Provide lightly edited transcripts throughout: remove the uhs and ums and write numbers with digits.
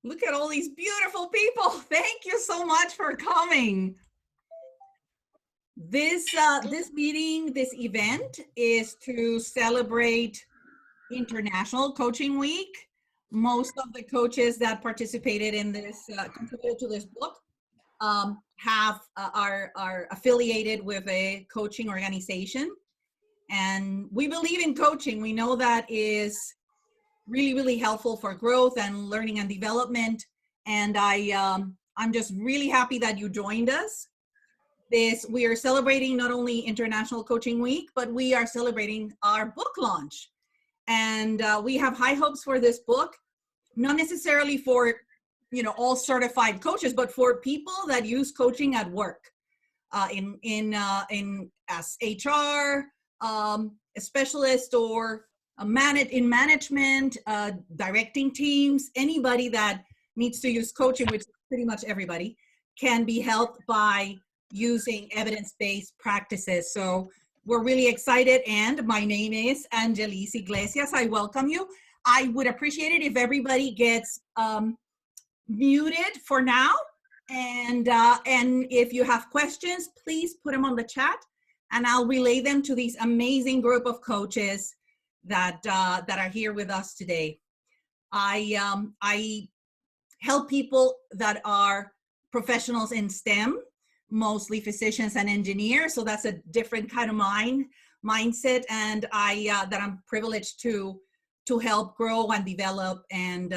Look at all these beautiful people. Thank you so much for coming. This event is to celebrate International Coaching Week. Most of the coaches that participated in this, contributed to this book, are affiliated with a coaching organization. And we believe in coaching. We know that is really, really helpful for growth and learning and development. And I'm just really happy that you joined us. We are celebrating not only International Coaching Week, but we are celebrating our book launch. And we have high hopes for this book, not necessarily for, all certified coaches, but for people that use coaching at work, as HR, a specialist, or in management, directing teams. Anybody that needs to use coaching, which is pretty much everybody, can be helped by using evidence-based practices. So we're really excited. And my name is Angelis Iglesias. I welcome you. I would appreciate it if everybody gets muted for now. And if you have questions, please put them on the chat and I'll relay them to these amazing group of coaches that are here with us today. I help people that are professionals in STEM, mostly physicians and engineers. So that's a different kind of mindset, and that I'm privileged to help grow and develop and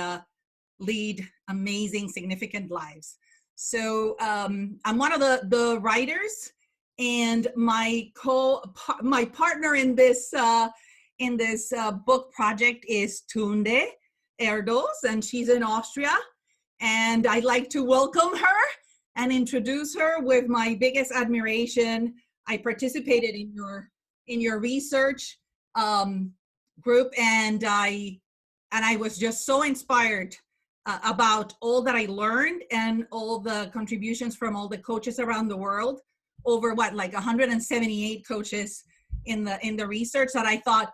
lead amazing, significant lives. So I'm one of the writers, and my partner in this book project is Tunde Erdos, and she's in Austria. And I'd like to welcome her and introduce her with my biggest admiration. I participated in your research group, and I was just so inspired about all that I learned and all the contributions from all the coaches around the world, over 178 coaches in the research, that I thought,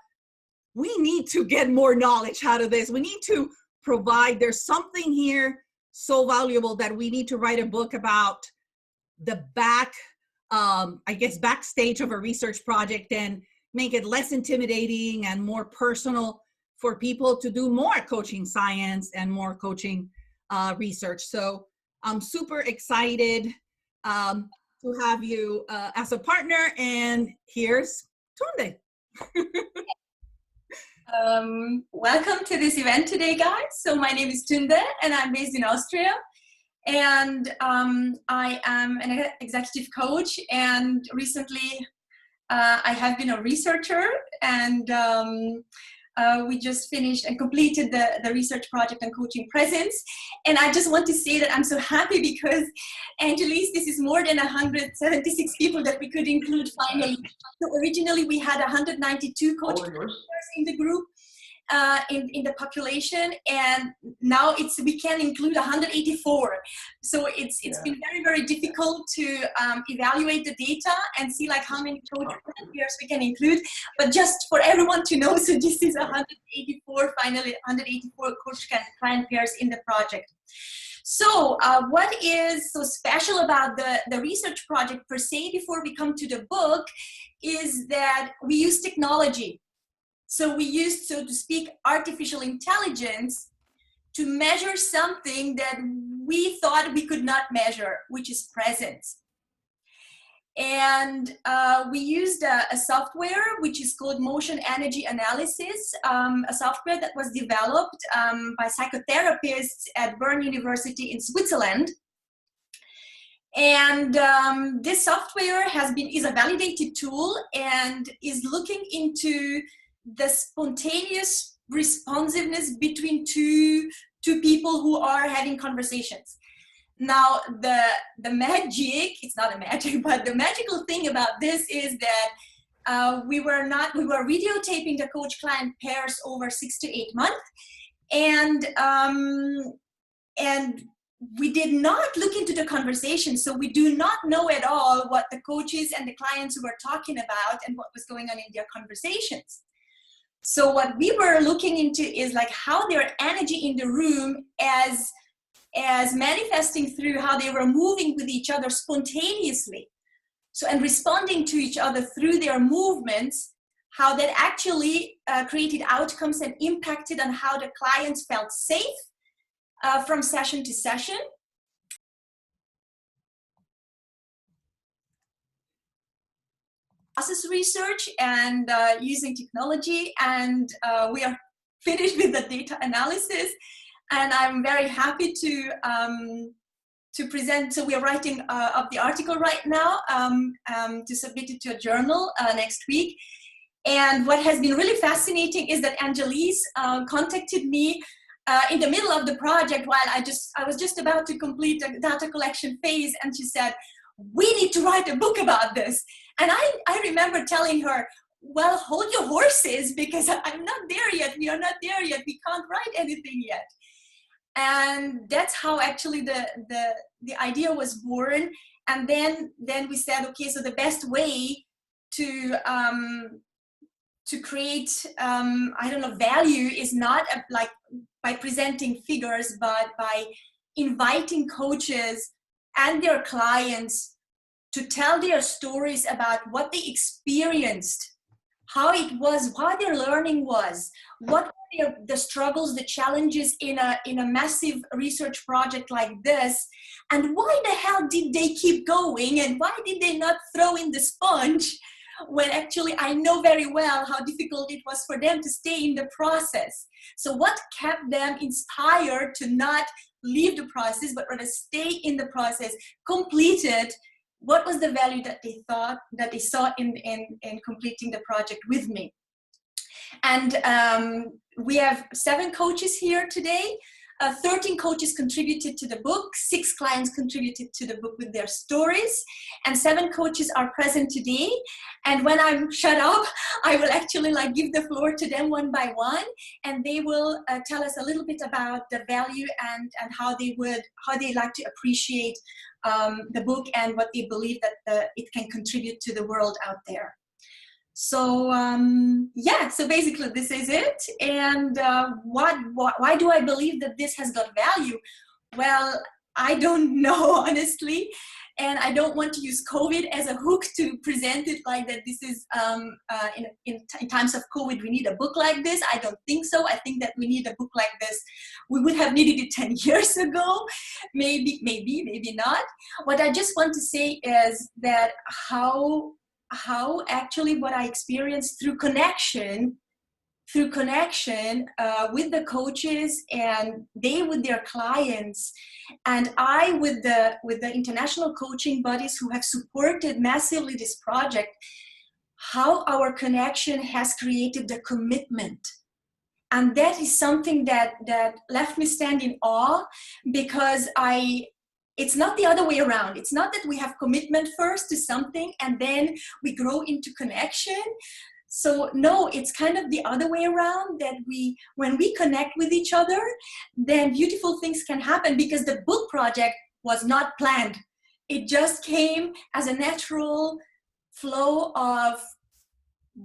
we need to get more knowledge out of this. We need to provide, there's something here so valuable that we need to write a book about the backstage of a research project, and make it less intimidating and more personal for people to do more coaching science and more coaching research. So I'm super excited to have you as a partner, and here's Tunde. Welcome to this event today, guys. So my name is Tunde, and I'm based in Austria. And I am an executive coach, and recently I have been a researcher, and we just finished and completed the research project on coaching presence. And I just want to say that I'm so happy because, Angelis, this is more than 176 people that we could include finally. So originally we had 192 coaches in the group, in the population, and now we can include 184. So it's been very, very difficult to evaluate the data and see how many coach pairs we can include. But just for everyone to know, so this is 184, finally 184 coach client pairs in the project. So what is so special about the research project per se, before we come to the book, is that we use technology. So we used, so to speak, artificial intelligence to measure something that we thought we could not measure, which is presence. And we used a software which is called motion energy analysis, a software that was developed by psychotherapists at Bern University in Switzerland. And this software is a validated tool and is looking into the spontaneous responsiveness between two people who are having conversations. Now, the magic, it's not a magic, but the magical thing about this is that we were videotaping the coach-client pairs over 6 to 8 months, and we did not look into the conversation, so we do not know at all what the coaches and the clients were talking about and what was going on in their conversations. So what we were looking into is how their energy in the room as as manifesting through how they were moving with each other spontaneously. So, and responding to each other through their movements, how that actually created outcomes and impacted on how the clients felt safe from session to session. Process research and using technology, and we are finished with the data analysis, and I'm very happy to present. So we are writing up the article right now to submit it to a journal next week. And what has been really fascinating is that Angelise contacted me in the middle of the project while I was just about to complete a data collection phase, and she said, "We need to write a book about this." And I remember telling her, "Well, hold your horses, because I'm not there yet. We are not there yet. We can't write anything yet." And that's how actually the idea was born. And then we said, okay, so the best way to create value is not like by presenting figures, but by inviting coaches and their clients to tell their stories about what they experienced, how it was, what their learning was, what were the struggles, the challenges in a massive research project like this, and why the hell did they keep going, and why did they not throw in the sponge when actually I know very well how difficult it was for them to stay in the process. So what kept them inspired to not leave the process, but rather stay in the process, complete it? What was the value that they thought, that they saw in completing the project with me? And we have 7 coaches here today. 13 coaches contributed to the book, 6 clients contributed to the book with their stories, and 7 coaches are present today. And when I'm shut up, I will actually give the floor to them one by one, and they will tell us a little bit about the value and how they like to appreciate the book and what they believe that it can contribute to the world out there. So so basically this is it. And why do I believe that this has got value? Well, I don't know, honestly, and I don't want to use COVID as a hook to present it like that. This is in times of COVID, we need a book like this. I don't think so. I think that we need a book like this. We would have needed it 10 years ago, maybe not. What I just want to say is that how actually what I experienced through connection with the coaches, and they with their clients, and I with the international coaching buddies who have supported massively this project, how our connection has created the commitment. And that is something that left me stand in awe, because it's not the other way around. It's not that we have commitment first to something and then we grow into connection. So no, it's kind of the other way around, that when we connect with each other, then beautiful things can happen, because the book project was not planned. It just came as a natural flow of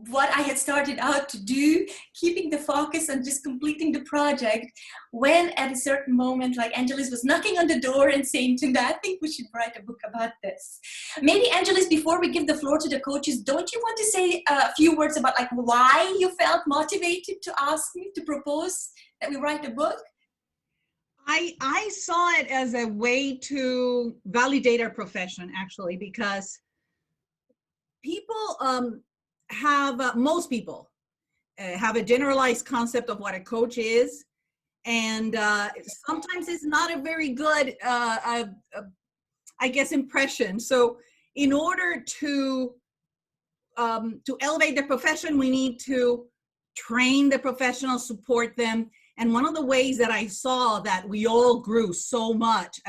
what I had started out to do, keeping the focus on just completing the project, when at a certain moment, like Angelise was knocking on the door and saying, "Tunda, I think we should write a book about this." Maybe Angelise, before we give the floor to the coaches, don't you want to say a few words about why you felt motivated to ask me to propose that we write a book? I saw it as a way to validate our profession, actually, because people most people have a generalized concept of what a coach is, and sometimes it's not a very good I guess impression. So in order to elevate the profession, we need to train the professionals, support them. And one of the ways that I saw that we all grew so much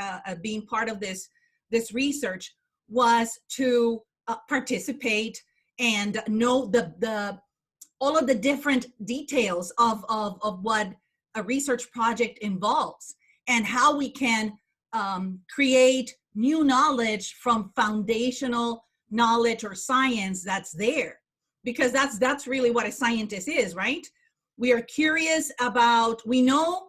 being part of this research was to participate and know all of the different details of what a research project involves, and how we can create new knowledge from foundational knowledge or science that's there, because that's really what a scientist is, right? We are curious about, we know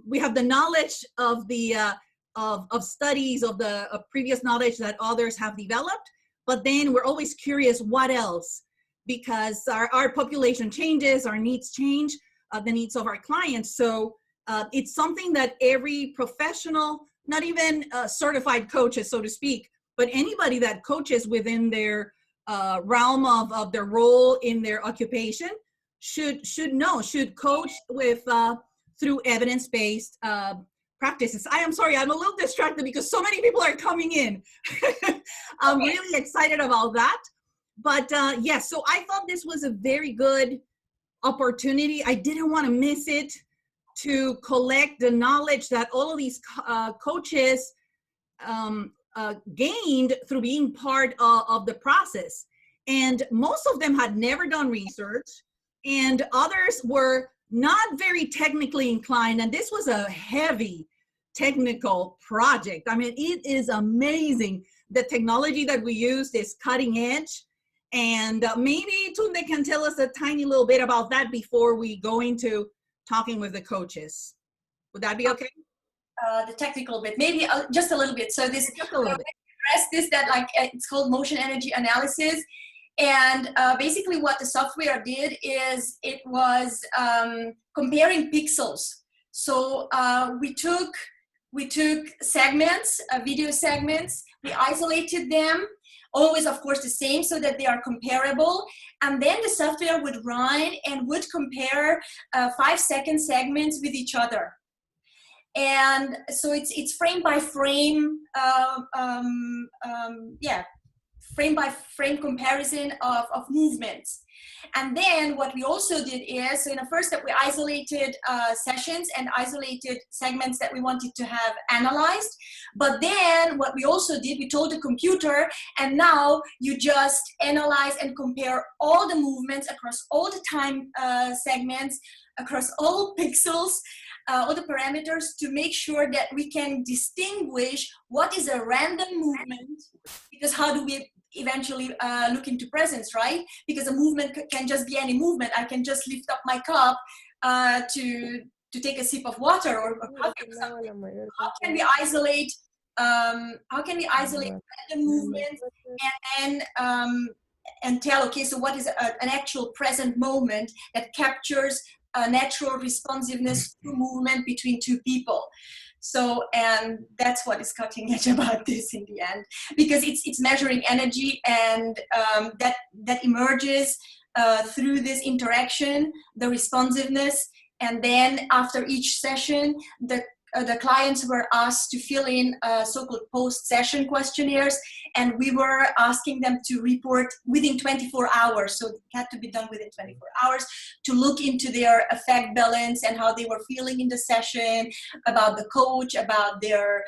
we have the knowledge of the of studies of the previous knowledge that others have developed, but then we're always curious what else, because our population changes, our needs change, the needs of our clients. So it's something that every professional, not even certified coaches, so to speak, but anybody that coaches within their realm of their role in their occupation should coach with through evidence-based practices. I am sorry, I'm a little distracted because so many people are coming in. I'm really excited about that. But yes, so I thought this was a very good opportunity. I didn't want to miss it, to collect the knowledge that all of these coaches gained through being part of the process. And most of them had never done research, and others were not very technically inclined. And this was a heavy technical project. I mean, it is amazing. The technology that we used is cutting edge. And maybe Tunde can tell us a tiny little bit about that before we go into talking with the coaches. Would that be okay? The technical bit, maybe just a little bit. So this, address this, that like it's called motion energy analysis. And basically what the software did is it was comparing pixels. So we took segments, video segments, we isolated them, always of course the same so that they are comparable, and then the software would run and would compare 5-second segments with each other. And so it's frame by frame, frame by frame comparison of movements. And then what we also did is, so in the first step, we isolated sessions and isolated segments that we wanted to have analyzed. But then what we also did, we told the computer, and now you just analyze and compare all the movements across all the time segments, across all pixels, all the parameters, to make sure that we can distinguish what is a random movement, because how do we eventually look into presence, right? Because a movement can just be any movement. I can just lift up my cup to take a sip of water or coffee or something. How can we isolate random movements and tell, okay, so what is an actual present moment that captures a natural responsiveness to movement between two people? So, and that's what is cutting edge about this in the end, because it's measuring energy, and that emerges through this interaction, the responsiveness. And then after each session, the clients were asked to fill in so-called post-session questionnaires, and we were asking them to report within 24 hours. So it had to be done within 24 hours to look into their affect balance and how they were feeling in the session, about the coach, about their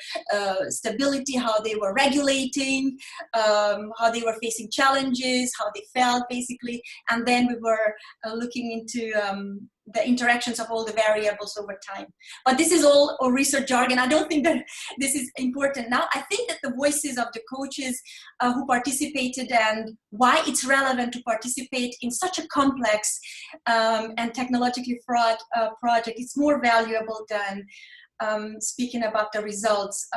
stability, how they were regulating, how they were facing challenges, how they felt basically. And then we were looking into the interactions of all the variables over time. But this is all research jargon. I don't think that this is important now. I think that the voices of the coaches who participated, and why it's relevant to participate in such a complex and technologically fraught project, it's more valuable than speaking about the results,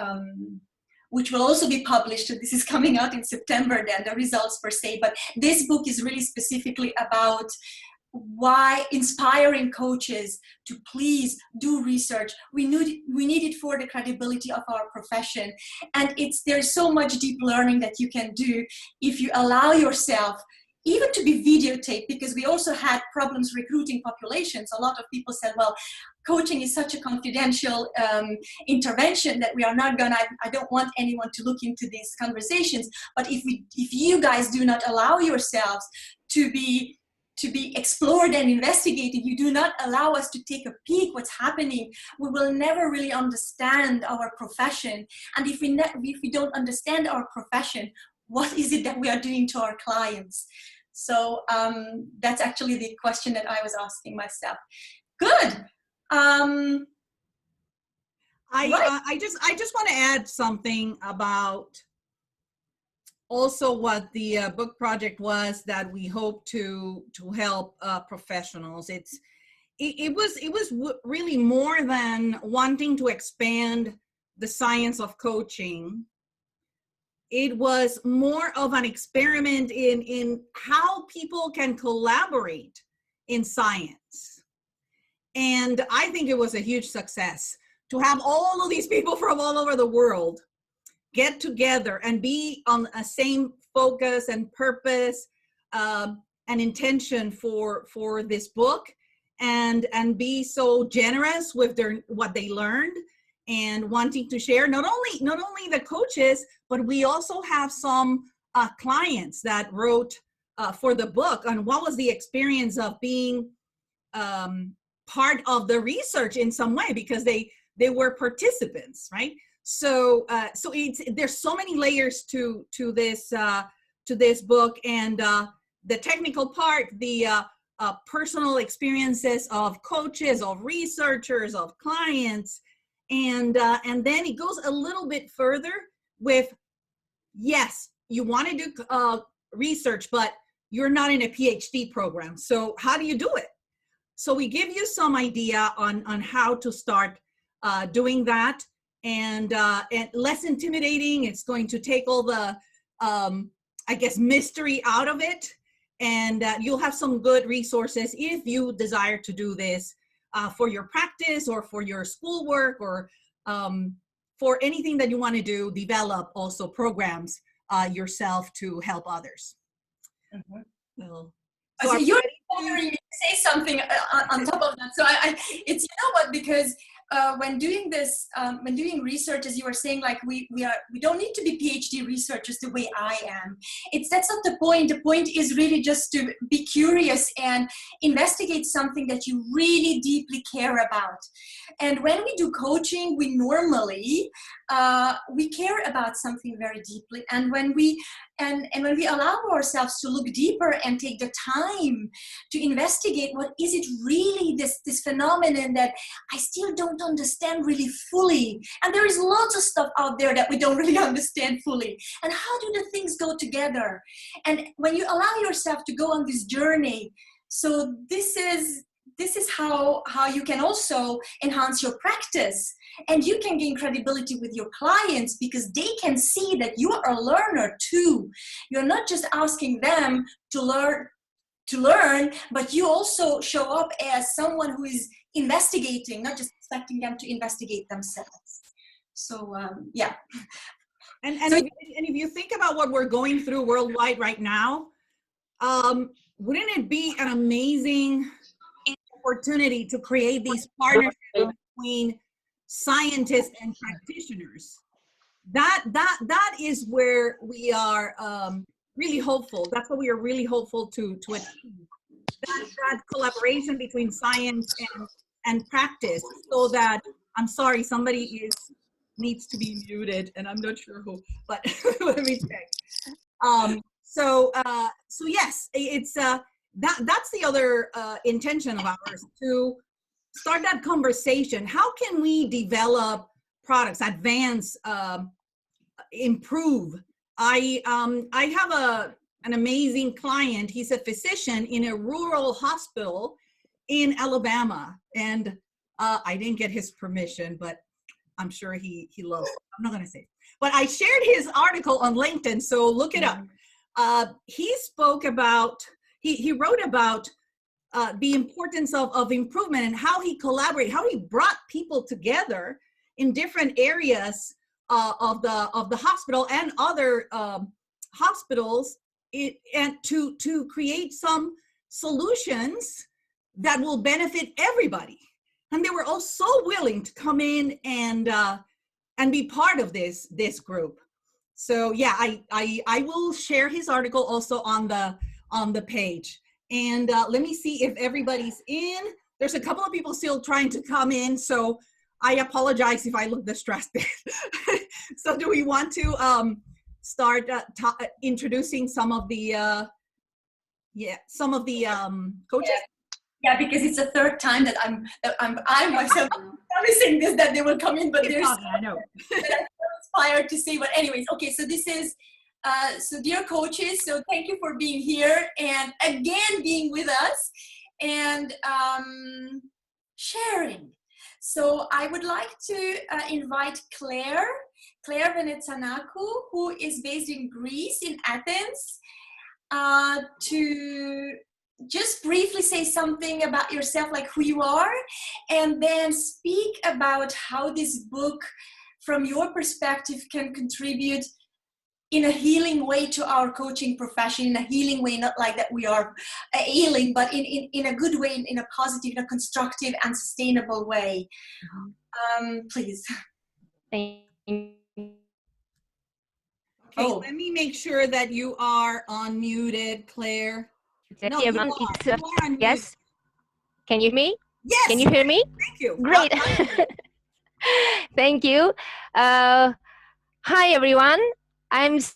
which will also be published. This is coming out in September, then, the results per se. But this book is really specifically about why inspiring coaches to please do research. We need it for the credibility of our profession. And there's so much deep learning that you can do if you allow yourself even to be videotaped, because we also had problems recruiting populations. A lot of people said, well, coaching is such a confidential intervention that we are not gonna, I don't want anyone to look into these conversations. But if you guys do not allow yourselves to be explored and investigated, you do not allow us to take a peek what's happening, we will never really understand our profession. And if we don't understand our profession, what is it that we are doing to our clients? So that's actually the question that I was asking myself. Good. I just want to add something about also what the book project was that we hope to help professionals. really more than wanting to expand the science of coaching. It was more of an experiment in how people can collaborate in science. And I think it was a huge success to have all of these people from all over the world get together and be on a same focus and purpose and intention for this book, and be so generous with what they learned and wanting to share. Not only the coaches, but we also have some clients that wrote for the book on what was the experience of being part of the research in some way, because they were participants, right? So there's so many layers to this book, and the technical part, the personal experiences of coaches, of researchers, of clients, and then it goes a little bit further with, yes, you want to do research, but you're not in a PhD program. So how do you do it? So we give you some idea on how to start doing that, and less intimidating. It's going to take all the, I guess, mystery out of it. And you'll have some good resources if you desire to do this for your practice or for your schoolwork, or for anything that you want to do, develop also programs yourself to help others. Mm-hmm. Well, so you're bothering me to say something on top of that. So it's, you know what, because when doing this, when doing research, as you were saying, like we don't need to be PhD researchers the way I am. That's not the point. The point is really just to be curious and investigate something that you really deeply care about. And when we do coaching, we normally we care about something very deeply. And when we when we allow ourselves to look deeper and take the time to investigate what is it really, this phenomenon that I still don't understand really fully. And there is lots of stuff out there that we don't really understand fully. And how do the things go together? And when you allow yourself to go on this journey, so this is how you can also enhance your practice, and you can gain credibility with your clients, because they can see that you are a learner too. You're not just asking them to learn, but you also show up as someone who is investigating, not just expecting them to investigate themselves. So yeah. And if you think about what we're going through worldwide right now, wouldn't it be an amazing opportunity to create these partnerships between scientists and practitioners? That is where we are really hopeful. That's what we are really hopeful to achieve. That collaboration between science and practice, so that, I'm sorry, somebody needs to be muted, and I'm not sure who, but let me check. So yes, it's that's the other intention of ours, to start that conversation. How can we develop products, advance, improve? I have an amazing client. He's a physician in a rural hospital in Alabama, and I didn't get his permission, but I'm sure he loves it. I'm not going to say it. But I shared his article on LinkedIn, so look it up. He spoke about, he wrote about the importance of improvement, and how he collaborated, how he brought people together in different areas of the hospital and other hospitals, and to create some solutions that will benefit everybody. And they were all so willing to come in and be part of this group. So yeah, I will share his article also on the page. And let me see if everybody's in. There's a couple of people still trying to come in, so I apologize if I look distracted. So do we want to start introducing some of the coaches? Yeah, because it's the third time that I'm myself promising this, that they will come in, but there's I know. that I'm inspired to say. But anyways, okay, so this is so dear coaches, so thank you for being here and again being with us. and sharing. So I would like to invite Claire Venetsanakou, who is based in Greece, in Athens, to just briefly say something about yourself, like who you are, and then speak about how this book, from your perspective, can contribute in a healing way to our coaching profession, in a healing way, not like that we are ailing, but in a good way, in a positive, in a constructive and sustainable way. Please. Thank you. Okay, let me make sure that you are unmuted, Claire. No, you are. It's, You are unmuted. yes. Can you hear me? Yes. Can you hear me? Thank you. Great. Thank you. Hi, everyone. I'm so...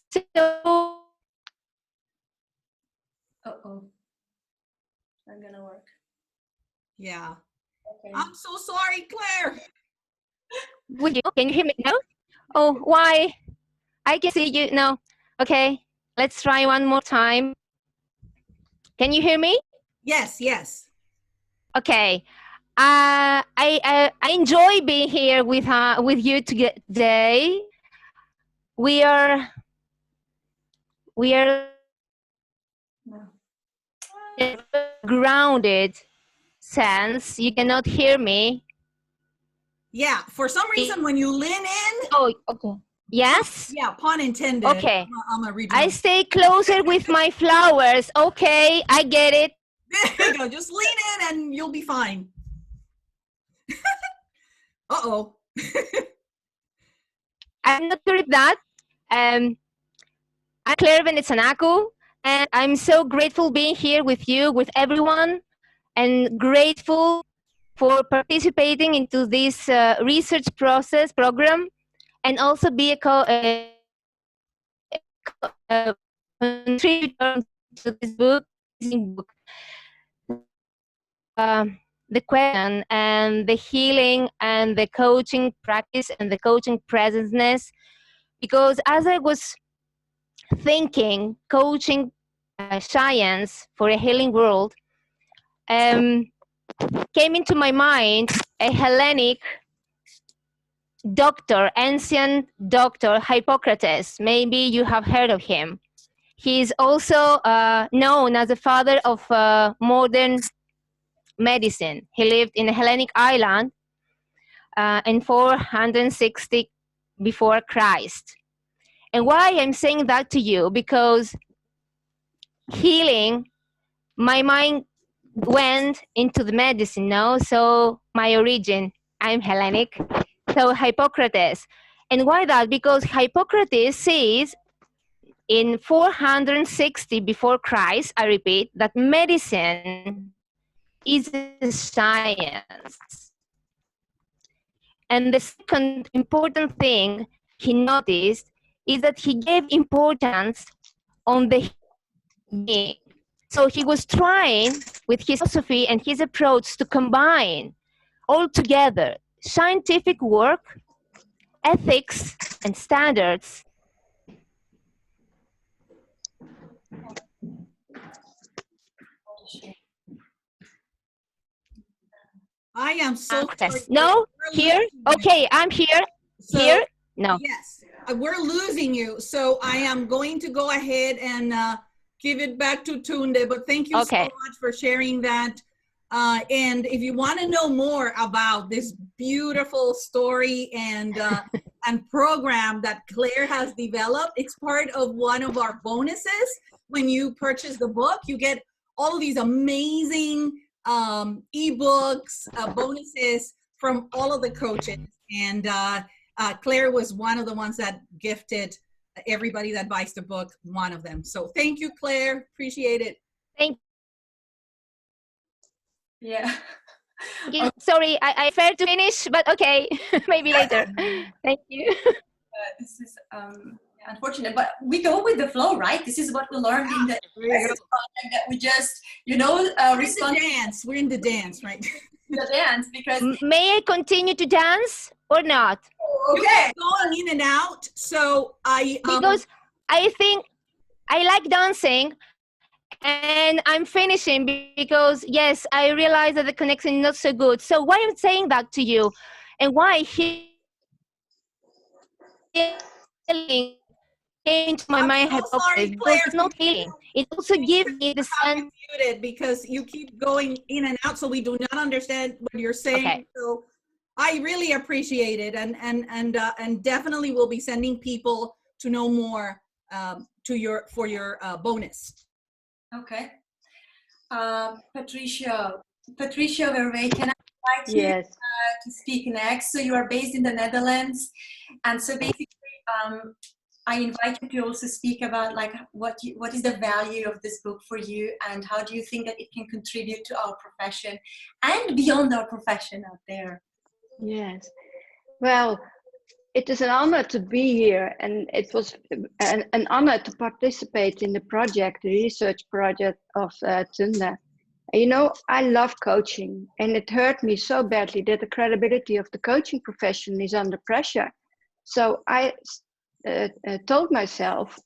Uh-oh. Not gonna work. Yeah. Okay. I'm so sorry, Claire. Would you? Can you hear me now? Oh, why? I can see you now. Okay, let's try one more time. Can you hear me? Yes, yes. Okay. I enjoy being here with you today. We are grounded sense. You cannot hear me. Yeah, for some reason when you lean in. Oh, okay. Yes? Yeah, pun intended. Okay. I'm a I stay closer with my flowers. Okay, I get it. There you go. Just lean in and you'll be fine. Uh-oh. I'm not sure if that. I'm Claire Venetsanakou, and I'm so grateful being here with you, with everyone, and grateful for participating into this research program, and also be a contributor to this book. The question and the healing and the coaching practice and the coaching presenceness, because as I was thinking coaching science for a healing world, came into my mind a Hellenic doctor, ancient doctor, Hippocrates. Maybe you have heard of him. He is also known as the father of modern medicine. He lived in a Hellenic island in 460 before Christ. And why I'm saying that to you, because healing, my mind went into the medicine now, so my origin, I'm Hellenic, so Hippocrates. And why that? Because Hippocrates says in 460 before Christ, I repeat, that medicine is a science. And the second important thing he noticed is that he gave importance on the being. So he was trying with his philosophy and his approach to combine all together scientific work, ethics, and standards. I am so sorry. No, here? Okay, I'm here. So, here? No. Yes, we're losing you. So I am going to go ahead and give it back to Tunde, but thank you so much for sharing that. And if you want to know more about this beautiful story and program that Claire has developed, it's part of one of our bonuses. When you purchase the book, you get all of these amazing ebooks, bonuses from all of the coaches. And Claire was one of the ones that gifted everybody that buys the book, one of them. So thank you, Claire. Appreciate it. Thank you. Yeah. Okay. Sorry, I failed to finish, but okay, maybe later. Thank you. This is unfortunate, but we go with the flow, right? This is what we learned in the project, that we just, respond. We're in the dance, right? The dance, because may I continue to dance or not? Okay. Going in and out. So because I think I like dancing, And I'm finishing because, yes, I realize that the connection is not so good. So why I'm saying that to you and why healing came to my I'm mind so sorry, hypocrisy, because Claire. it's not healing. It also Please gives forgive me the how you sense. muted because you keep going in and out, so we do not understand what you're saying. Okay. So I really appreciate it, and definitely will be sending people to know more for your bonus. Okay. Patricia Verwey, can I invite you Yes. to speak next? So you are based in the Netherlands, and so basically, I invite you to also speak about like what is the value of this book for you, and how do you think that it can contribute to our profession and beyond our profession out there. Yes. Well, it is an honor to be here, and it was an honor to participate in the project, the research project of Tunde. You know, I love coaching, and it hurt me so badly that the credibility of the coaching profession is under pressure. So I told myself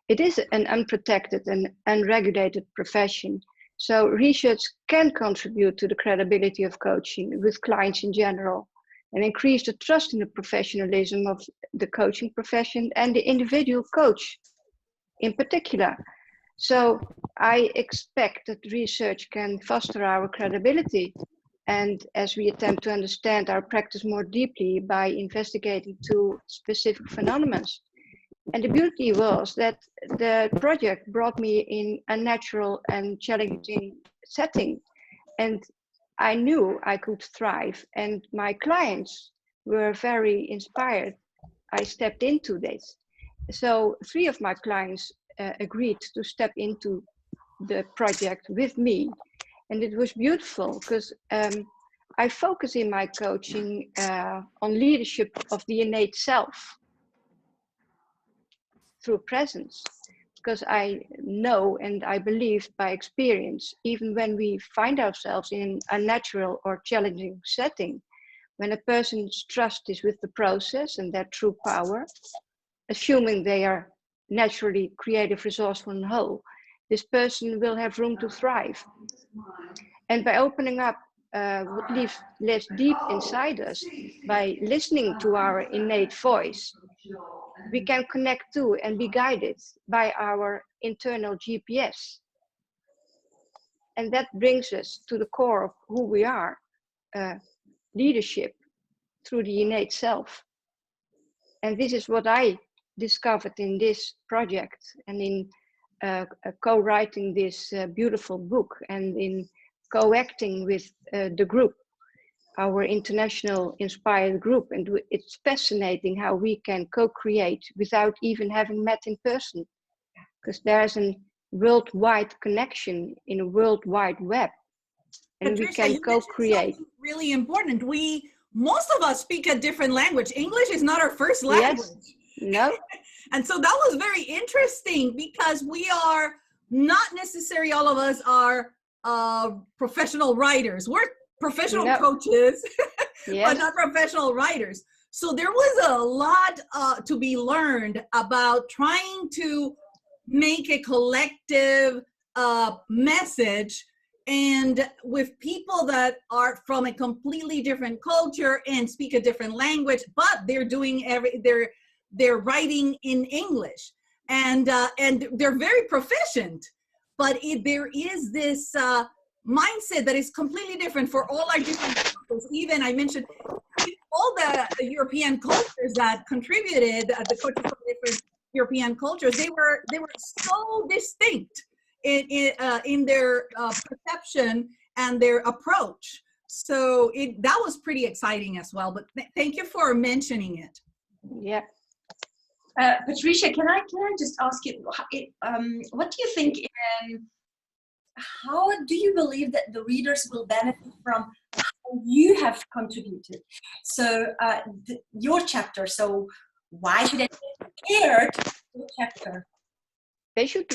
it is an unprotected and unregulated profession. So research can contribute to the credibility of coaching with clients in general, and increase the trust in the professionalism of the coaching profession and the individual coach in particular. So I expect that research can foster our credibility, and as we attempt to understand our practice more deeply by investigating two specific phenomena. And the beauty was that the project brought me in a natural and challenging setting, and I knew I could thrive, and my clients were very inspired. I stepped into this. So 3 of my clients agreed to step into the project with me. And it was beautiful because I focus in my coaching on leadership of the innate self through presence. Because I know and I believe by experience, even when we find ourselves in a natural or challenging setting, when a person's trust is with the process and their true power, assuming they are naturally creative, resourceful, and whole, this person will have room to thrive. And by opening up what lives deep inside us, by listening to our innate voice, we can connect to and be guided by our internal GPS. And that brings us to the core of who we are, leadership through the innate self. And this is what I discovered in this project and in co-writing this beautiful book and in co-acting with the group, our international inspired group. And it's fascinating how we can co-create without even having met in person, because there's a worldwide connection in a worldwide web, and Patricia, we can you co-create. mentioned something really important. Most of us speak a different language. English is not our first language. Yes. No. And so that was very interesting because we are not necessarily, all of us are professional writers. We're professional coaches, Yes. but not professional writers. So there was a lot to be learned about trying to make a collective message, and with people that are from a completely different culture and speak a different language, but they're doing they're writing in English, and they're very proficient, but there is this mindset that is completely different for all our different cultures. Even I mentioned all the European cultures that contributed, the coaches from different European cultures, they were so distinct in their perception and their approach. So that was pretty exciting as well. But thank you for mentioning it. Yeah. Patricia, can I just ask you, what do you think? How do you believe that the readers will benefit from how you have contributed? So your chapter. So why should they care to your chapter? They should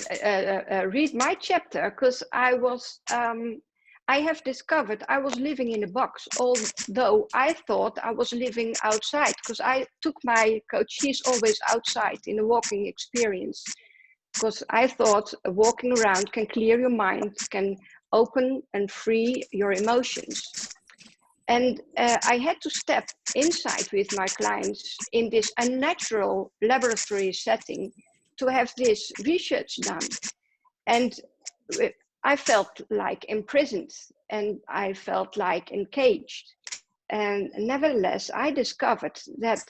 read my chapter, because I have discovered I was living in a box, although I thought I was living outside, because I took my coach, she's always outside in a walking experience. because I thought walking around can clear your mind, can open and free your emotions. And I had to step inside with my clients in this unnatural laboratory setting to have this research done. And I felt like imprisoned, and I felt like encaged. And nevertheless, I discovered that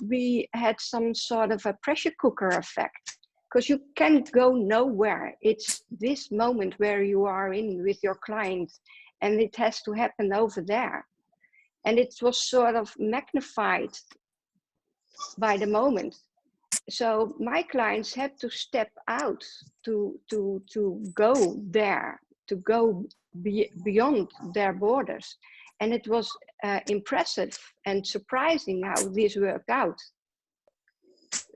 we had some sort of a pressure cooker effect, because you can go nowhere. It's this moment where you are in with your client, and it has to happen over there. And it was sort of magnified by the moment. So my clients had to step out to go there, to go beyond their borders. And it was impressive and surprising how this worked out.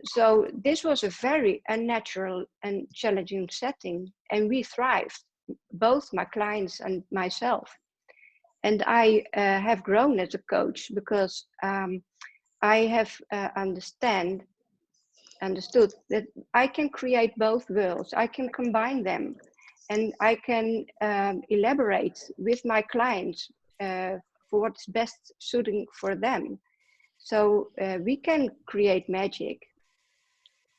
So this was a very unnatural and challenging setting, and we thrived, both my clients and myself. And I have grown as a coach because I have understood that I can create both worlds. I can combine them, and I can elaborate with my clients for what's best suiting for them. So we can create magic.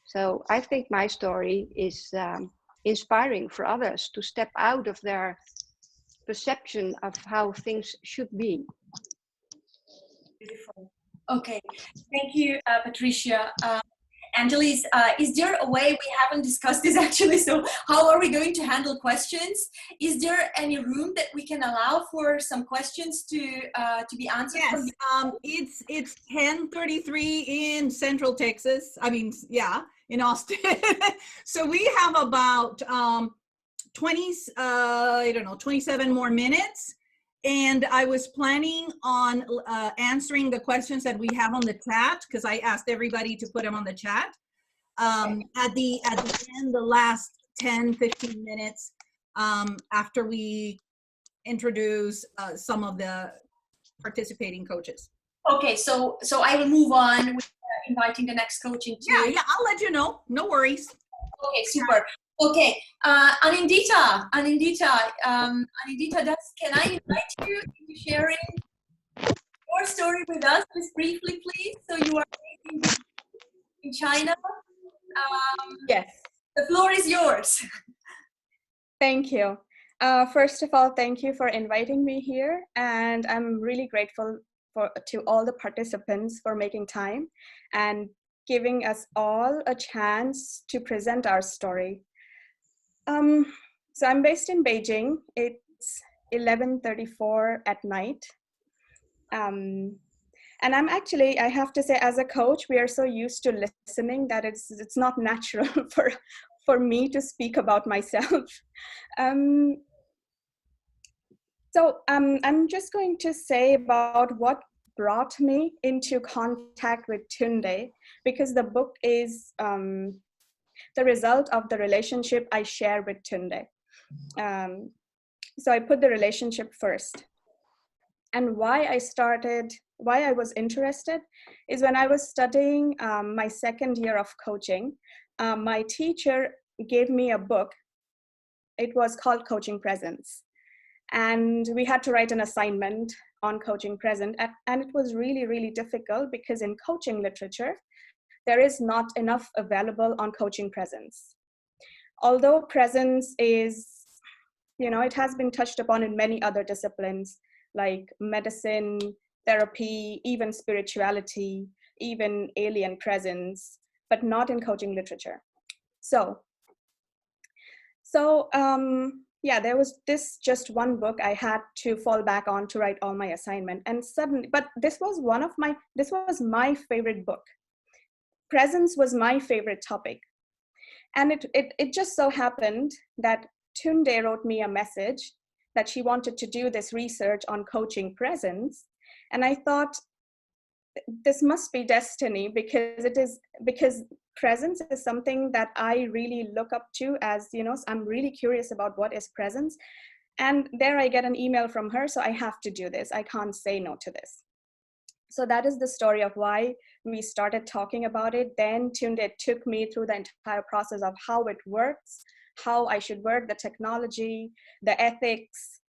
So I think my story is inspiring for others to step out of their perception of how things should be. Beautiful. Okay, thank you, Patricia. Angelis, is there a way, we haven't discussed this actually, so how are we going to handle questions? Is there any room that we can allow for some questions to be answered? Yes, it's 10:33 in Central Texas. I mean, yeah, in Austin. So we have about 27 more minutes. And I was planning on answering the questions that we have on the chat, because I asked everybody to put them on the chat. At the end, the last 10, 15 minutes, after we introduce some of the participating coaches. Okay, so I will move on with inviting the next coaching too. Yeah, I'll let you know. No worries. Okay, super. Okay, Anindita, can I invite you to sharing your story with us, just briefly, please? So you are in China. Yes. The floor is yours. Thank you. First of all, thank you for inviting me here, and I'm really grateful to all the participants for making time and giving us all a chance to present our story. So I'm based in Beijing. It's 11:34 at night. And I'm actually, I have to say, as a coach, we are so used to listening that it's not natural for me to speak about myself. So I'm just going to say about what brought me into contact with Tunde, because the book is the result of the relationship I share with Tunde. So I put the relationship first. And why I was interested is when I was studying my second year of coaching, my teacher gave me a book. It was called Coaching Presence. And we had to write an assignment on coaching present. And it was really, really difficult because in coaching literature, there is not enough available on coaching presence. Although presence is, it has been touched upon in many other disciplines like medicine, therapy, even spirituality, even alien presence, but not in coaching literature. Yeah, there was just one book I had to fall back on to write all my assignment. And suddenly, but this was my favorite book. Presence was my favorite topic. And it just so happened that Tunde wrote me a message that she wanted to do this research on coaching presence. And I thought, this must be destiny, because presence is something that I really look up to, as I'm really curious about what is presence. And there I get an email from her, so I have to do this. I can't say no to this. So that is the story of why we started talking about it. Then Tunde took me through the entire process of how it works, how I should work, the technology, the ethics,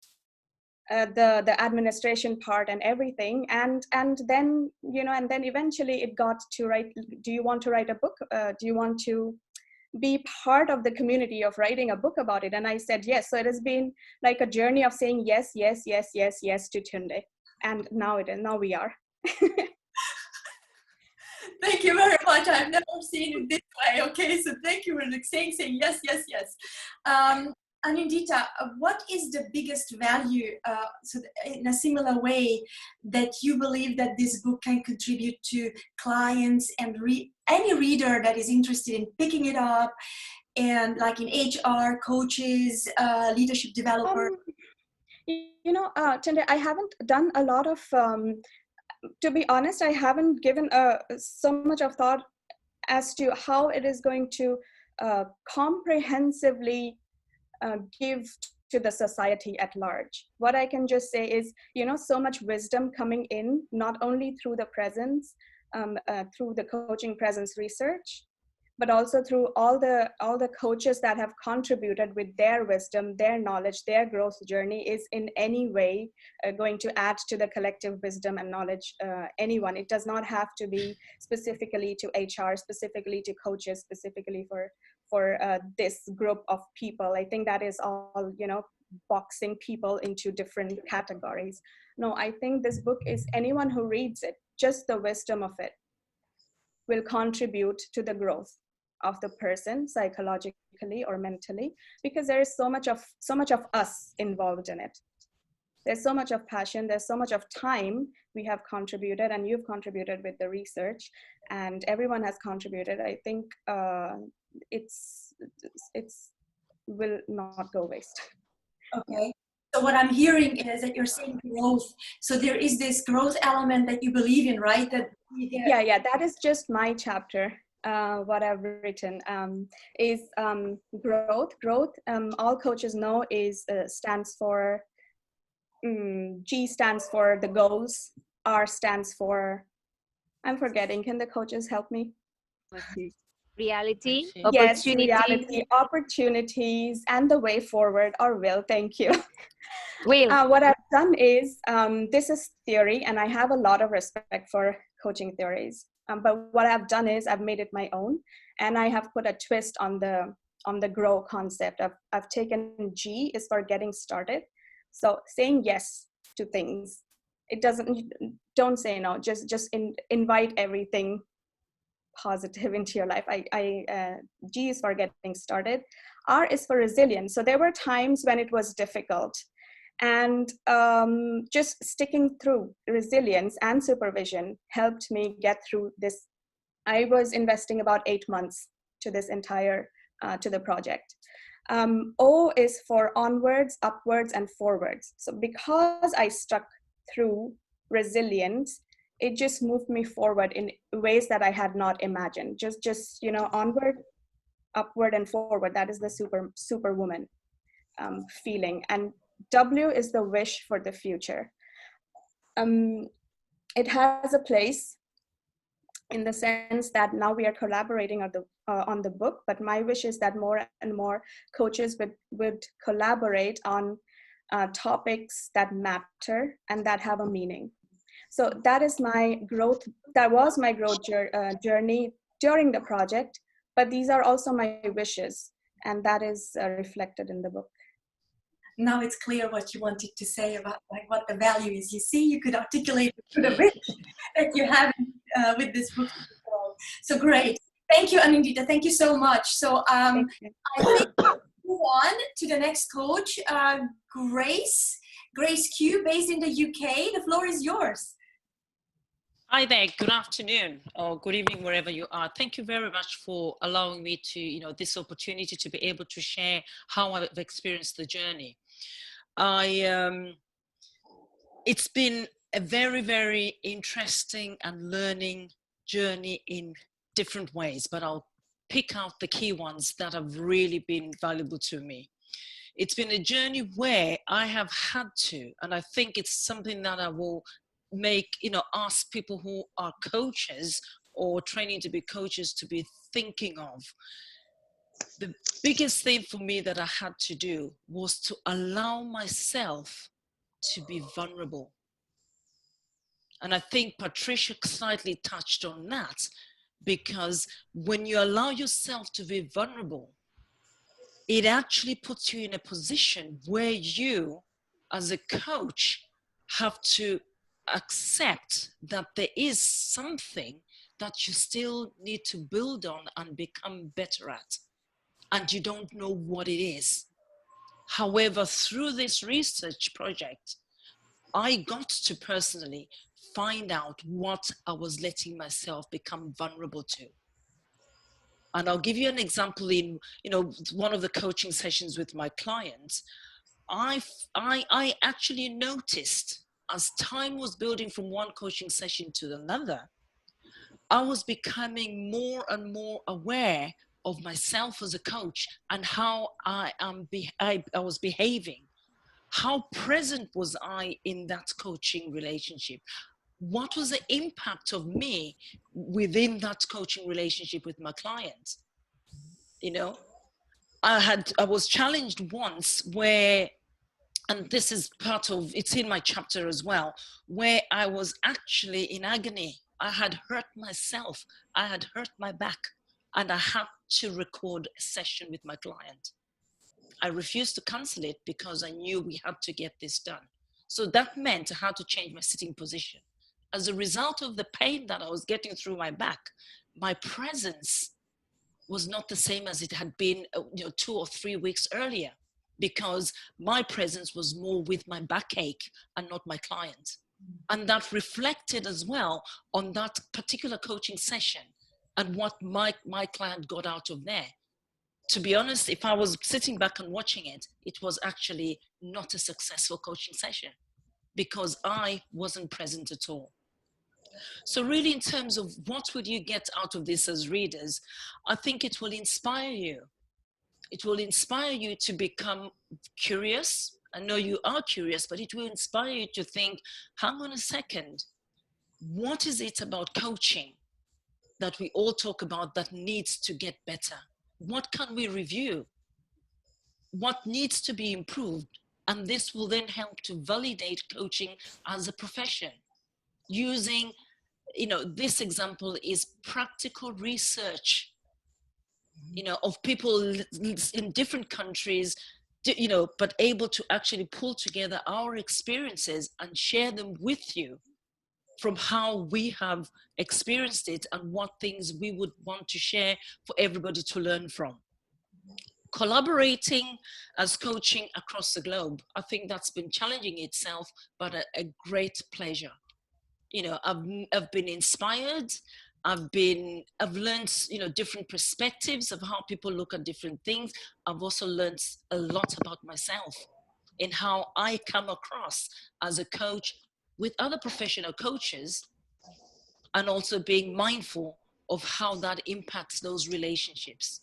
the administration part and everything. And then, and then eventually it got to write, do you want to write a book? Do you want to be part of the community of writing a book about it? And I said yes. So it has been like a journey of saying yes, yes, yes, yes, yes to Tunde. And now we are. Thank you very much. I've never seen it this way. Okay, so thank you for saying yes, yes, yes. Anindita, what is the biggest value, in a similar way, that you believe that this book can contribute to clients and any reader that is interested in picking it up, and like in HR, coaches, leadership developers? Tunde, I haven't done a lot of, to be honest, I haven't given so much of thought as to how it is going to comprehensively give to the society at large. What I can just say is, so much wisdom coming in, not only through the presence, through the coaching presence research, but also through all the coaches that have contributed with their wisdom, their knowledge, their growth journey is in any way going to add to the collective wisdom and knowledge. Anyone, it does not have to be specifically to HR, specifically to coaches, specifically for this group of people. I think that is all, boxing people into different categories. No, I think this book is anyone who reads it, just the wisdom of it will contribute to the growth of the person psychologically or mentally, because there is so much of us involved in it. There's so much of passion, there's so much of time we have contributed, and you've contributed with the research, and everyone has contributed. I think it's will not go waste. Okay. So what I'm hearing is that you're saying growth. So there is this growth element that you believe in, right? Yeah, that is just my chapter. What I've written is growth. Growth, all coaches know, is stands for, G stands for the goals, R stands for, I'm forgetting, can the coaches help me? Reality, Yes, opportunity. reality, opportunities, and the way forward, or will. Thank you. Will. What I've done is, this is theory, and I have a lot of respect for coaching theories. But what I've done is I've made it my own, and I have put a twist on the grow concept. I've taken G is for getting started. So saying yes to things. Don't say no. Just invite everything positive into your life. G is for getting started. R is for resilience. So there were times when it was difficult, and just sticking through resilience and supervision helped me get through this. I was investing about 8 months to this entire to the project. O is for onwards, upwards, and forwards. So because I stuck through resilience, it just moved me forward in ways that I had not imagined. Just onward, upward, and forward. That is the superwoman feeling. And W is the wish for the future. It has a place in the sense that now we are collaborating on the book, but my wish is that more and more coaches would collaborate on topics that matter and that have a meaning. So that is my growth. That was my growth journey during the project, but these are also my wishes, and that is reflected in the book. Now it's clear what you wanted to say about what the value is. You see, you could articulate the wish that you have with this book. So great. Thank you, Anindita. Thank you so much. So I think we'll move on to the next coach, Grace Q, based in the UK. The floor is yours. Hi there, good afternoon or good evening, wherever you are. Thank you very much for allowing me to, this opportunity to be able to share how I've experienced the journey. It's been a very, very interesting and learning journey in different ways, but I'll pick out the key ones that have really been valuable to me. It's been a journey where I have had to, and I think it's something that I will ask people who are coaches or training to be coaches to be thinking of. The biggest thing for me that I had to do was to allow myself to be vulnerable. And I think Patricia slightly touched on that, because when you allow yourself to be vulnerable, it actually puts you in a position where you, as a coach, have to accept that there is something that you still need to build on and become better at, and you don't know what it is. However, through this research project, I got to personally find out what I was letting myself become vulnerable to. And I'll give you an example. In one of the coaching sessions with my clients, I actually noticed, as time was building from one coaching session to another, I was becoming more and more aware of myself as a coach and how I was behaving. How present was I in that coaching relationship? What was the impact of me within that coaching relationship with my client? I was challenged once where, and this is it's in my chapter as well, where I was actually in agony. I had hurt myself, I had hurt my back, and I had to record a session with my client. I refused to cancel it because I knew we had to get this done. So that meant I had to change my sitting position. As a result of the pain that I was getting through my back, my presence was not the same as it had been 2 or 3 weeks earlier, because my presence was more with my backache and not my client. And that reflected as well on that particular coaching session and what my client got out of there. To be honest, if I was sitting back and watching it, it was actually not a successful coaching session because I wasn't present at all. So really, in terms of what would you get out of this as readers, I think it will inspire you. It will inspire you to become curious. I know you are curious, but it will inspire you to think, hang on a second, what is it about coaching that we all talk about that needs to get better? What can we review? What needs to be improved? And this will then help to validate coaching as a profession. Using, this example is practical research, of people in different countries, but able to actually pull together our experiences and share them with you from how we have experienced it and what things we would want to share for everybody to learn from. Collaborating as coaching across the globe, I think that's been challenging itself, but a great pleasure. I've been inspired. I've learned, different perspectives of how people look at different things. I've also learned a lot about myself and how I come across as a coach with other professional coaches, and also being mindful of how that impacts those relationships.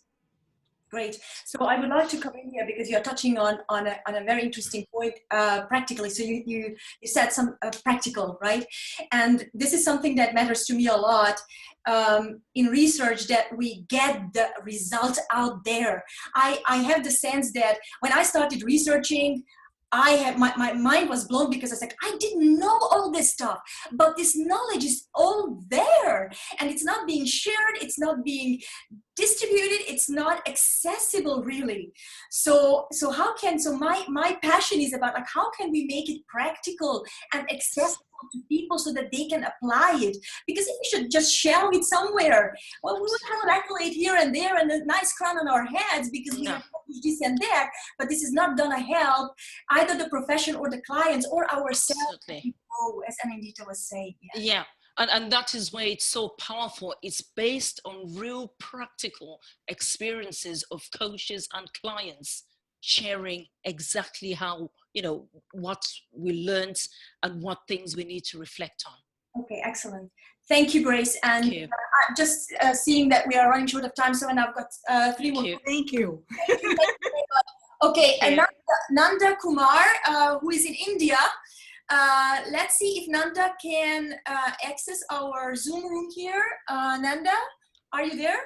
Great. So I would like to come in here because you're touching on a very interesting point practically. So you said some practical, right? And this is something that matters to me a lot in research, that we get the results out there. I have the sense that when I started researching, my mind was blown because I was like, I didn't know all this stuff, but this knowledge is all there and it's not being shared. It's not being distributed. It's not accessible really. So my passion is about how can we make it practical and accessible to people so that they can apply it? Because if we should just shelve it somewhere, well, we would have an accolade here and there and a nice crown on our heads because we have this and that, but this is not gonna help either the profession or the clients or ourselves, as Anindita was saying. Yeah. And that is why it's so powerful. It's based on real practical experiences of coaches and clients sharing exactly how, what we learned and what things we need to reflect on. Okay, excellent. Thank you, Grace. And just seeing that we are running short of time, so and I've got 3 more. Thank you. Thank you. Okay, and Nanda Kumar, who is in India, Let's see if Nanda can access our Zoom room here. Nanda, are you there?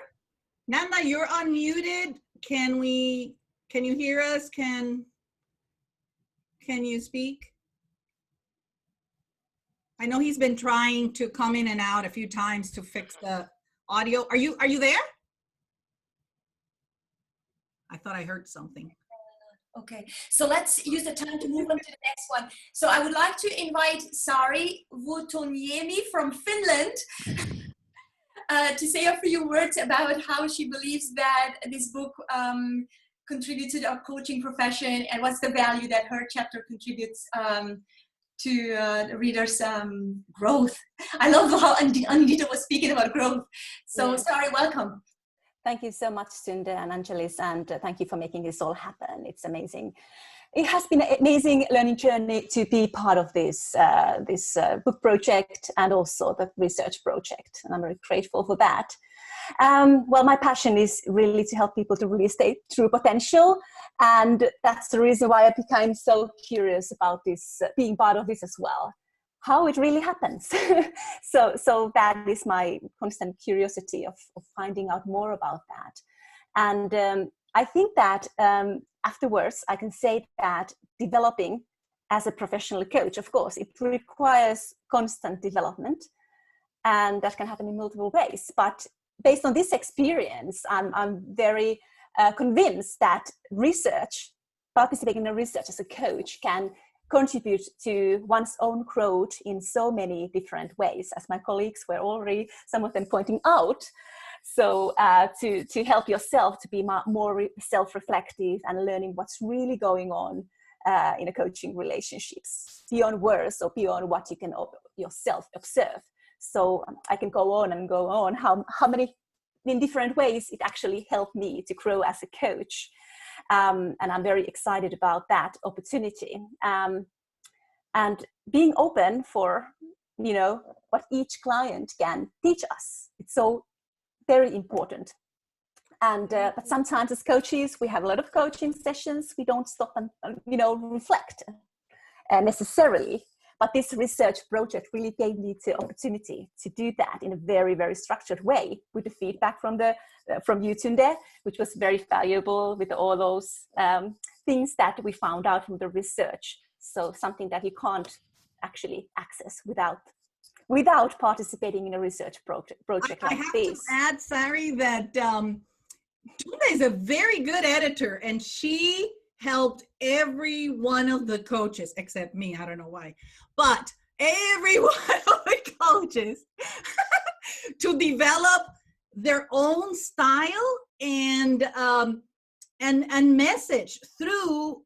Nanda, you're unmuted. Can you hear us? Can you speak? I know he's been trying to come in and out a few times to fix the audio. Are you there? I thought I heard something. Okay, so let's use the time to move on to the next one. So I would like to invite Sari Vutoniemi from Finland to say a few words about how she believes that this book contributes to our coaching profession and what's the value that her chapter contributes to the readers' growth. I love how Anita was speaking about growth. So Sari, welcome. Thank you so much, Tunde and Angelis, and thank you for making this all happen. It's amazing. It has been an amazing learning journey to be part of this book project and also the research project, and I'm very grateful for that. Well, my passion is really to help people to realize their true potential, and that's the reason why I became so curious about this, being part of this as well. How it really happens. so that is my constant curiosity of finding out more about that. And I think that afterwards, I can say that developing as a professional coach, of course, it requires constant development, and that can happen in multiple ways. But based on this experience, I'm very convinced that participating in research as a coach can contribute to one's own growth in so many different ways, as my colleagues were already, some of them pointing out. So to help yourself to be more self-reflective and learning what's really going on in a coaching relationships, beyond words or beyond what you can yourself observe. So I can go on and go on how many, in different ways, it actually helped me to grow as a coach. And I'm very excited about that opportunity. And being open for, what each client can teach us. It's so very important. And but sometimes as coaches, we have a lot of coaching sessions. We don't stop and reflect necessarily. But this research project really gave me the opportunity to do that in a very, very structured way, with the feedback from you, Tunde, which was very valuable, with all those things that we found out from the research. So something that you can't actually access without participating in a research project like this. I have to add, Sari, that Tunde is a very good editor, and she helped every one of the coaches, except me, I don't know why, but every one of the coaches to develop their own style and message through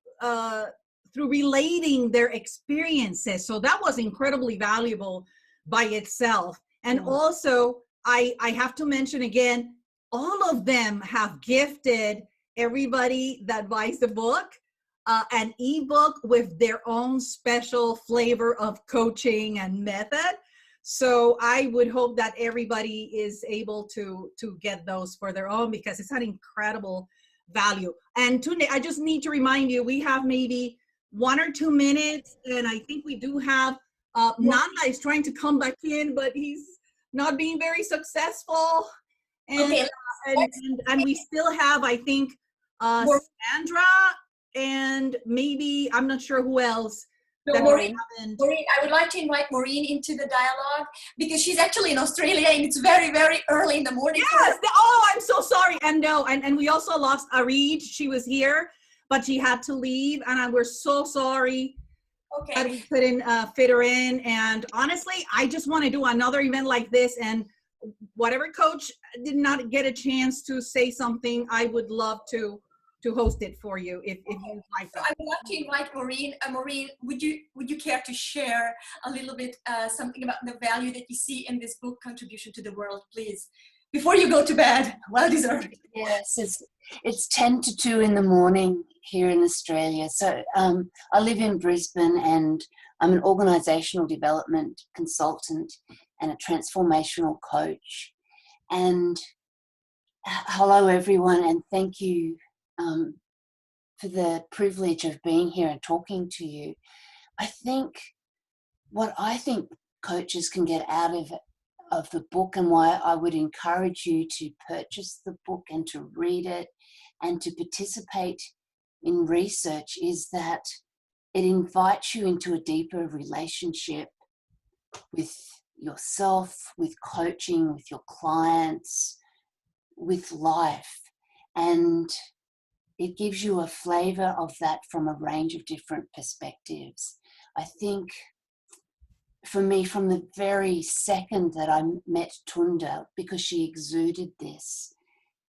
relating their experiences. So that was incredibly valuable by itself. And also, I have to mention again, all of them have gifted everybody that buys the book an ebook with their own special flavor of coaching and method. So I would hope that everybody is able to get those for their own, because it's an incredible value. And Tunde, I just need to remind you, we have maybe 1 or 2 minutes, and I think we do have Nanda is trying to come back in, but he's not being very successful. And, okay, and we still have, I think, Sandra, and maybe, I'm not sure who else. No, Maureen, I would like to invite Maureen into the dialogue, because she's actually in Australia and it's very, very early in the morning. Yes, I'm so sorry. And no, and we also lost Arid. She was here, but she had to leave, and we're so sorry that we couldn't fit her in. And honestly, I just want to do another event like this, and whatever coach did not get a chance to say something, I would love to host it for you if you'd like. So I would love to invite Maureen. Maureen, would you care to share a little bit something about the value that you see in this book, Contribution to the World, please, before you go to bed? Well deserved. Yes, it's 10 to 2 in the morning here in Australia. So I live in Brisbane, and I'm an organisational development consultant and a transformational coach. And hello everyone, and thank you for the privilege of being here and talking to you. I think what I think coaches can get out of the book, and why I would encourage you to purchase the book and to read it and to participate in research, is that it invites you into a deeper relationship with yourself, with coaching, with your clients, with life. And it gives you a flavor of that from a range of different perspectives. I think for me, from the very second that I met Tunda, because she exuded this,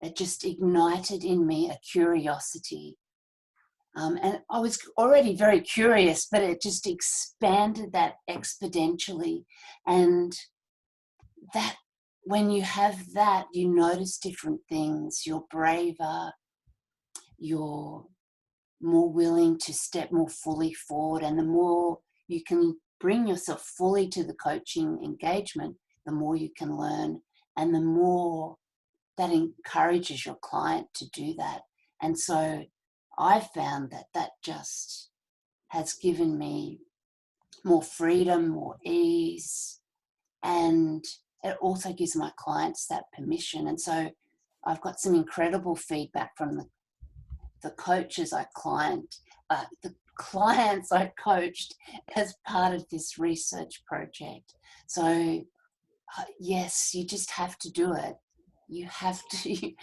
it just ignited in me a curiosity. And I was already very curious, but it just expanded that exponentially. And that, when you have that, you notice different things. You're braver, you're more willing to step more fully forward. And the more you can bring yourself fully to the coaching engagement, the more you can learn, and the more that encourages your client to do that. And so I've found that that just has given me more freedom, more ease, and it also gives my clients that permission. And so I've got some incredible feedback from the coaches the clients I coached as part of this research project. So yes, you just have to do it. You have to,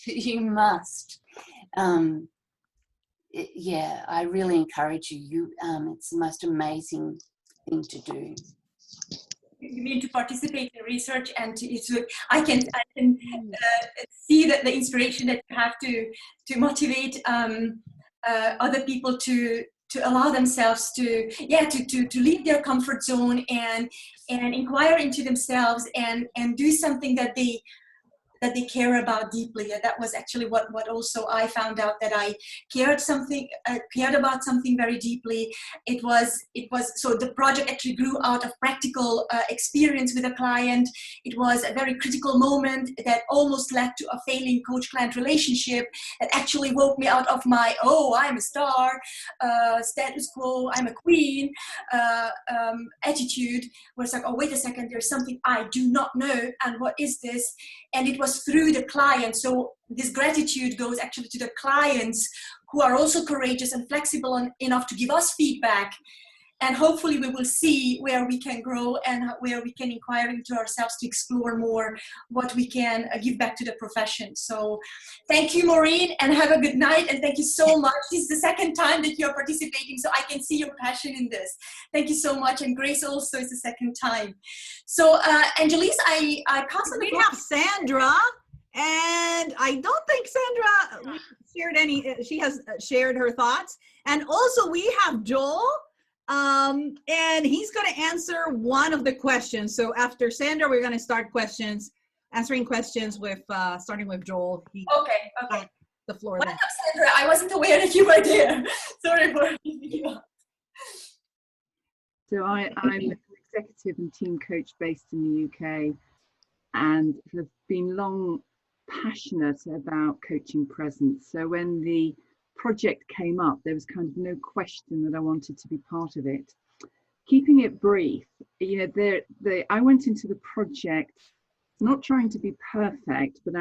you must. Yeah, I really encourage you. It's the most amazing thing to do. You mean to participate in research, and I can see that the inspiration that you have to motivate other people to allow themselves to leave their comfort zone and inquire into themselves and do something that they care about deeply. And that was actually what also I found out, that I cared about something very deeply. It was so the project actually grew out of practical experience with a client. It was a very critical moment that almost led to a failing coach-client relationship that actually woke me out of my, oh, I'm a star, status quo, I'm a queen attitude, where it's like, oh, wait a second, there's something I do not know, and what is this? And it was through the client. So this gratitude goes actually to the clients, who are also courageous and flexible enough to give us feedback. And hopefully we will see where we can grow and where we can inquire into ourselves to explore more what we can give back to the profession. So thank you, Maureen, and have a good night. And thank you so much. This is the second time that you're participating, so I can see your passion in this. Thank you so much. And Grace also is the second time. So Angelise, I pass on the We have Sandra, and I don't think Sandra shared any, she has shared her thoughts. And also we have Joel. And he's going to answer one of the questions. So after Sandra, we're going to start answering questions with, starting with Joel. Okay. The floor. Welcome, Sandra. I wasn't aware that you were there. Sorry for you. So I'm an executive and team coach based in the UK, and have been long passionate about coaching presence. So when the project came up, there was kind of no question that I wanted to be part of it. Keeping it brief, you know, I went into the project not trying to be perfect, but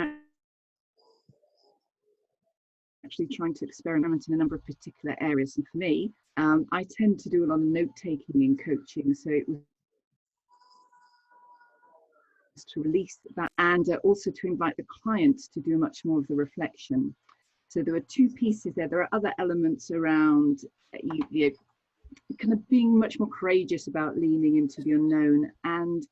actually trying to experiment in a number of particular areas. And for me, I tend to do a lot of note-taking in coaching, so it was to release that, and also to invite the clients to do much more of the reflection. So there were two pieces there. There are other elements around you kind of being much more courageous about leaning into the unknown, and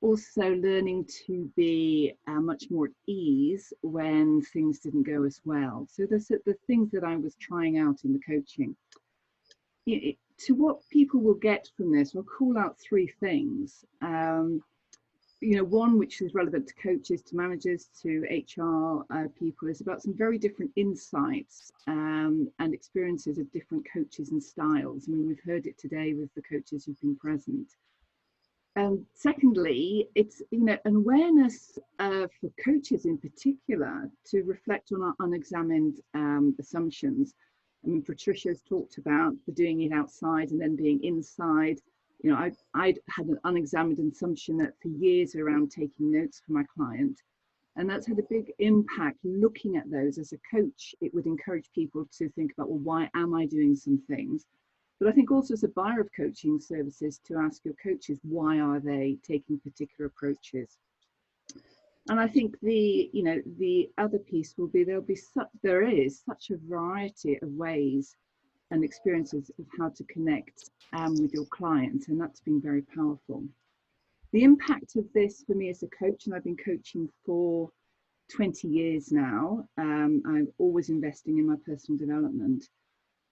also learning to be much more at ease when things didn't go as well. So there's the things that I was trying out in the coaching. To what people will get from this, I'll call out three things. You know, one which is relevant to coaches, to managers, to HR people, is about some very different insights and experiences of different coaches and styles. I mean, we've heard it today with the coaches who've been present. And secondly, it's, you know, an awareness for coaches in particular to reflect on our unexamined assumptions. I mean, Patricia's talked about the doing it outside and then being inside. You know, I'd had an unexamined assumption that for years around taking notes for my client. And that's had a big impact looking at those. As a coach, it would encourage people to think about, well, why am I doing some things? But I think also as a buyer of coaching services, to ask your coaches, why are they taking particular approaches? And I think the other piece will be, there is such a variety of ways and experiences of how to connect with your clients, and that's been very powerful. The impact of this for me as a coach, and I've been coaching for 20 years now, I'm always investing in my personal development.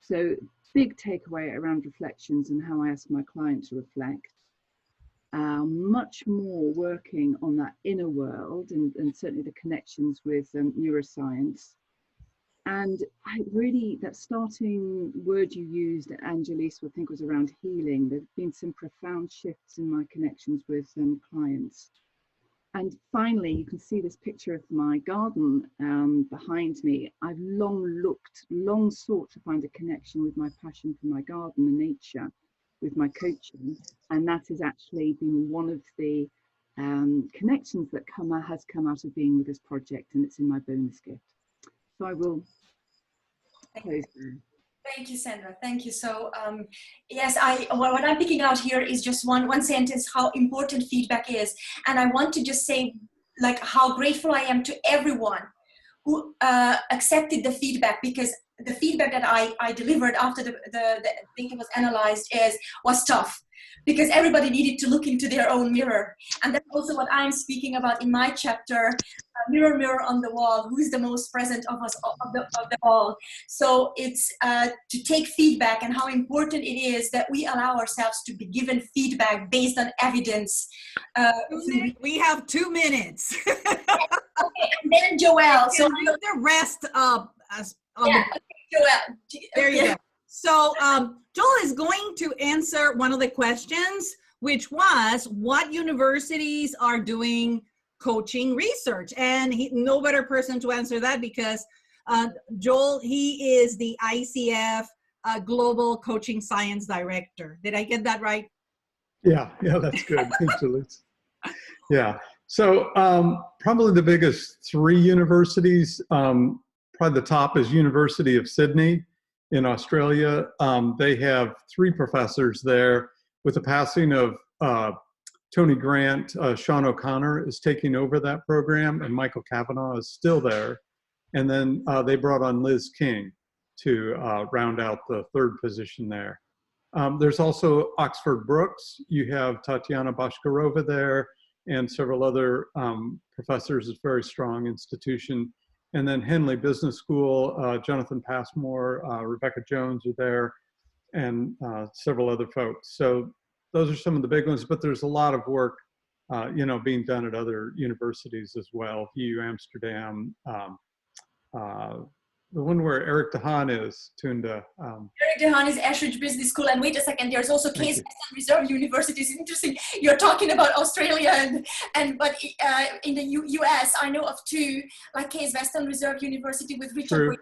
So big takeaway around reflections and how I ask my client to reflect. Much more working on that inner world and certainly the connections with neuroscience. And that starting word you used, Angelis, I think was around healing. There've been some profound shifts in my connections with clients. And finally, you can see this picture of my garden behind me. I've long sought to find a connection with my passion for my garden and nature with my coaching. And that has actually been one of the connections that has come out of being with this project, and it's in my bonus gift. So I will close there. Thank you, Sandra. Thank you. So yes, what I'm picking out here is just one sentence, how important feedback is. And I want to just say, like, how grateful I am to everyone who accepted the feedback, because the feedback that I delivered after the thing was analyzed was tough, because everybody needed to look into their own mirror. And that's also what I'm speaking about in my chapter, mirror, mirror on the wall, who's the most present of us, of the all. So it's to take feedback, and how important it is that we allow ourselves to be given feedback based on evidence. We have 2 minutes. Okay, and then Joelle. So the rest Joelle. There you go. So Joel is going to answer one of the questions, which was, what universities are doing coaching research? And no better person to answer that, because Joel, he is the ICF Global Coaching Science Director. Did I get that right? Yeah, that's good. Thanks, Liz. Yeah. So probably the biggest 3 universities, probably the top is University of Sydney in Australia. They have 3 professors there. With the passing of Tony Grant, Sean O'Connor is taking over that program, and Michael Kavanagh is still there. And then they brought on Liz King to round out the 3rd position there. There's also Oxford Brookes. You have Tatiana Bashkarova there, and several other professors. It's a very strong institution. And then Henley Business School, Jonathan Passmore, Rebecca Jones are there, and several other folks. So those are some of the big ones, but there's a lot of work, being done at other universities as well. VU Amsterdam, the one where Eric DeHaan is, Tunda. Eric DeHaan is Ashridge Business School. And wait a second, there's also Case Western Reserve University. It's interesting. You're talking about Australia, but in the US, I know of 2, like Case Western Reserve University with Richard Williams,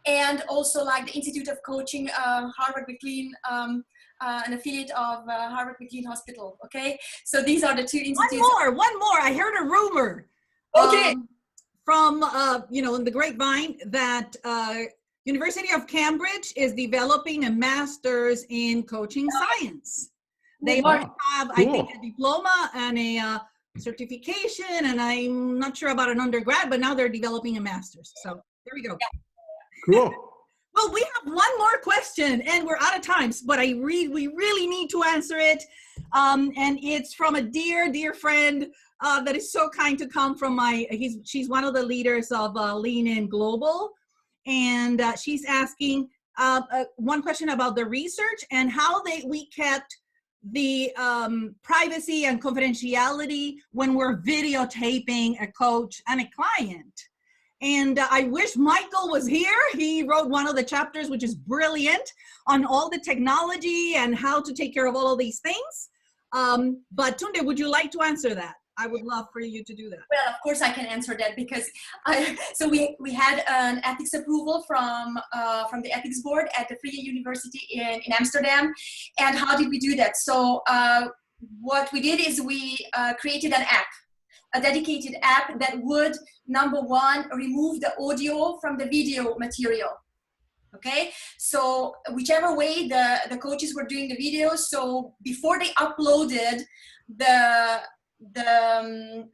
and also like the Institute of Coaching, Harvard McLean, an affiliate of Harvard McLean Hospital. Okay, so these are the 2 institutes. One more. I heard a rumor. Okay. From, in the grapevine, that University of Cambridge is developing a master's in coaching science. They already have, I think, a diploma and a certification, and I'm not sure about an undergrad, but now they're developing a master's. So there we go. Cool. Well, we have one more question, and we're out of time, but we really need to answer it. And it's from a dear friend that is so kind to come from she's one of the leaders of Lean In Global. And she's asking one question about the research and how we kept the privacy and confidentiality when we're videotaping a coach and a client. And I wish Michael was here. He wrote one of the chapters, which is brilliant, on all the technology and how to take care of all of these things. But Tunde, would you like to answer that? I would love for you to do that. Well, of course I can answer that because we had an ethics approval from the ethics board at the Free University in Amsterdam. And how did we do that? So what we did is we created an app, a dedicated app that would, number one, remove the audio from the video material. Okay, so whichever way the coaches were doing the videos, so before they uploaded the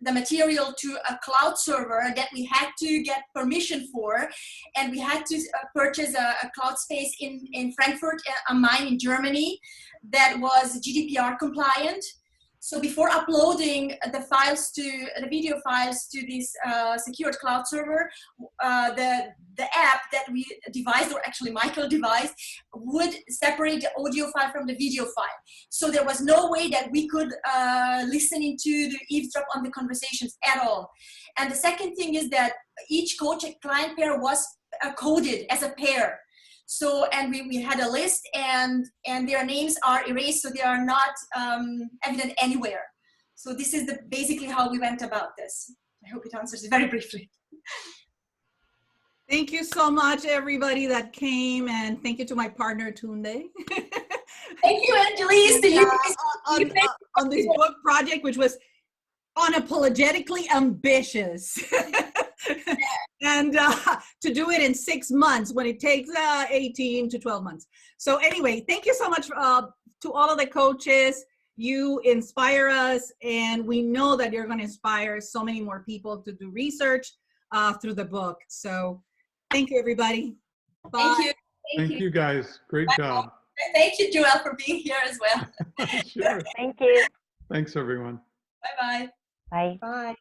material to a cloud server that we had to get permission for, and we had to purchase a cloud space in Frankfurt am Main in Germany that was GDPR compliant. So before uploading the video files to this secured cloud server, the app that we devised, or actually Michael devised, would separate the audio file from the video file. So there was no way that we could listen into the eavesdrop on the conversations at all. And the second thing is that each coach-client pair was coded as a pair. So, and we had a list, and their names are erased, so they are not evident anywhere. So this is basically how we went about this. I hope it answers it very briefly. Thank you so much, everybody that came, and thank you to my partner, Tunde. Thank you, Angelis. On this book project, which was unapologetically ambitious. And to do it in 6 months when it takes 18 to 12 months. So anyway, thank you so much to all of the coaches. You inspire us, and we know that you're going to inspire so many more people to do research through the book. So thank you, everybody. Bye. Thank you. Thank you guys. Great job. Thank you, Joelle, for being here as well. Sure. Thank you. Thanks, everyone. Bye-bye. Bye. Bye.